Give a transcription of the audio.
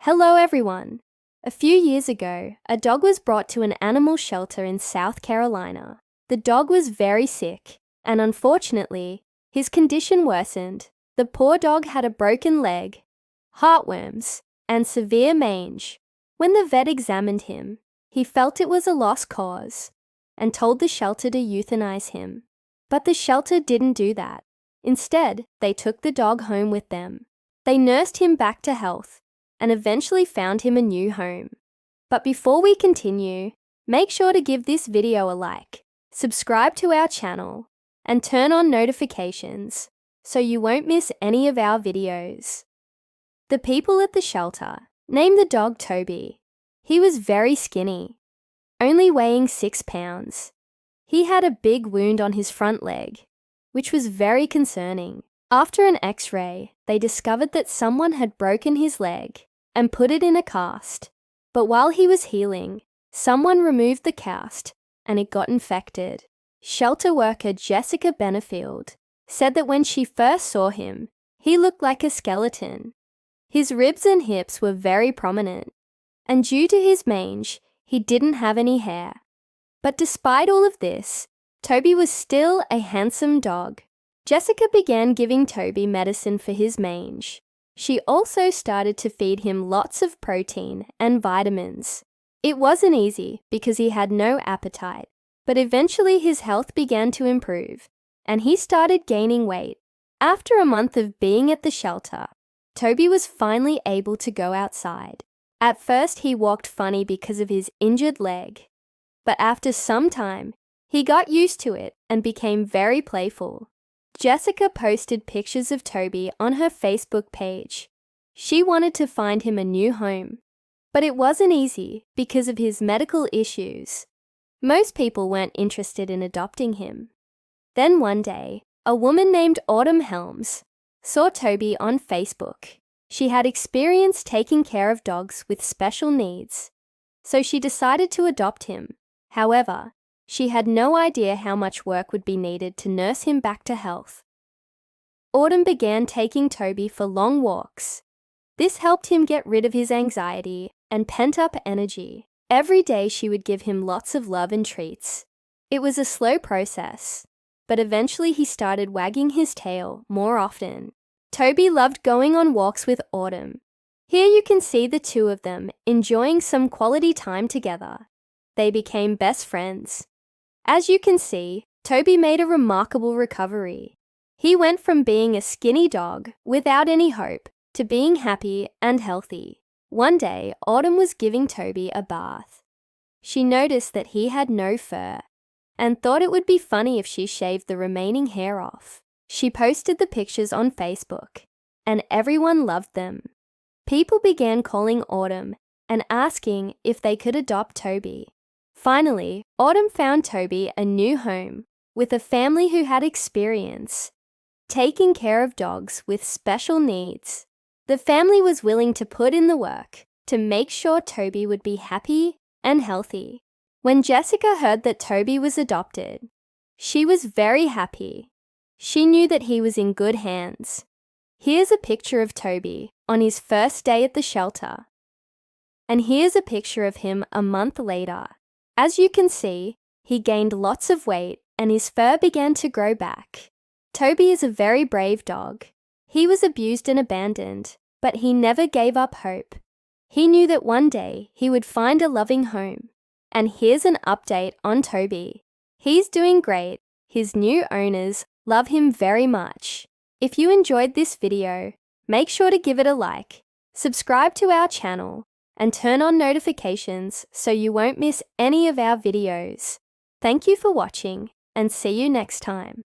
Hello everyone! A few years ago, a dog was brought to an animal shelter in South Carolina. The dog was very sick, and unfortunately, his condition worsened. The poor dog had a broken leg, heartworms, and severe mange. When the vet examined him, he felt it was a lost cause and told the shelter to euthanize him. But the shelter didn't do that. Instead, they took the dog home with them. They nursed him back to health and eventually found him a new home. But before we continue, make sure to give this video a like, subscribe to our channel, and turn on notifications so you won't miss any of our videos. The people at the shelter named the dog Toby. He was very skinny, only weighing 6 pounds. He had a big wound on his front leg, which was very concerning. After an X-ray, they discovered that someone had broken his leg and put it in a cast. But while he was healing, someone removed the cast and it got infected. Shelter worker Jessica Benefield said that when she first saw him, he looked like a skeleton. His ribs and hips were very prominent, and due to his mange, he didn't have any hair. But despite all of this, Toby was still a handsome dog. Jessica began giving Toby medicine for his mange. She also started to feed him lots of protein and vitamins. It wasn't easy because he had no appetite, but eventually his health began to improve, and he started gaining weight. After a month of being at the shelter, Toby was finally able to go outside. At first, he walked funny because of his injured leg, but after some time, he got used to it and became very playful. Jessica posted pictures of Toby on her Facebook page. She wanted to find him a new home, but it wasn't easy because of his medical issues. Most people weren't interested in adopting him. Then one day, a woman named Autumn Helms saw Toby on Facebook. She had experience taking care of dogs with special needs, so she decided to adopt him. However, she had no idea how much work would be needed to nurse him back to health. Autumn began taking Toby for long walks. This helped him get rid of his anxiety and pent-up energy. Every day she would give him lots of love and treats. It was a slow process, but eventually he started wagging his tail more often. Toby loved going on walks with Autumn. Here you can see the two of them enjoying some quality time together. They became best friends. As you can see, Toby made a remarkable recovery. He went from being a skinny dog without any hope to being happy and healthy. One day, Autumn was giving Toby a bath. She noticed that he had no fur and thought it would be funny if she shaved the remaining hair off. She posted the pictures on Facebook, and everyone loved them. People began calling Autumn and asking if they could adopt Toby. Finally, Autumn found Toby a new home with a family who had experience taking care of dogs with special needs. The family was willing to put in the work to make sure Toby would be happy and healthy. When Jessica heard that Toby was adopted, she was very happy. She knew that he was in good hands. Here's a picture of Toby on his first day at the shelter. And here's a picture of him a month later. As you can see, he gained lots of weight and his fur began to grow back. Toby is a very brave dog. He was abused and abandoned, but he never gave up hope. He knew that one day he would find a loving home. And here's an update on Toby. He's doing great. His new owners love him very much. If you enjoyed this video, make sure to give it a like, subscribe to our channel, and turn on notifications so you won't miss any of our videos. Thank you for watching, and see you next time.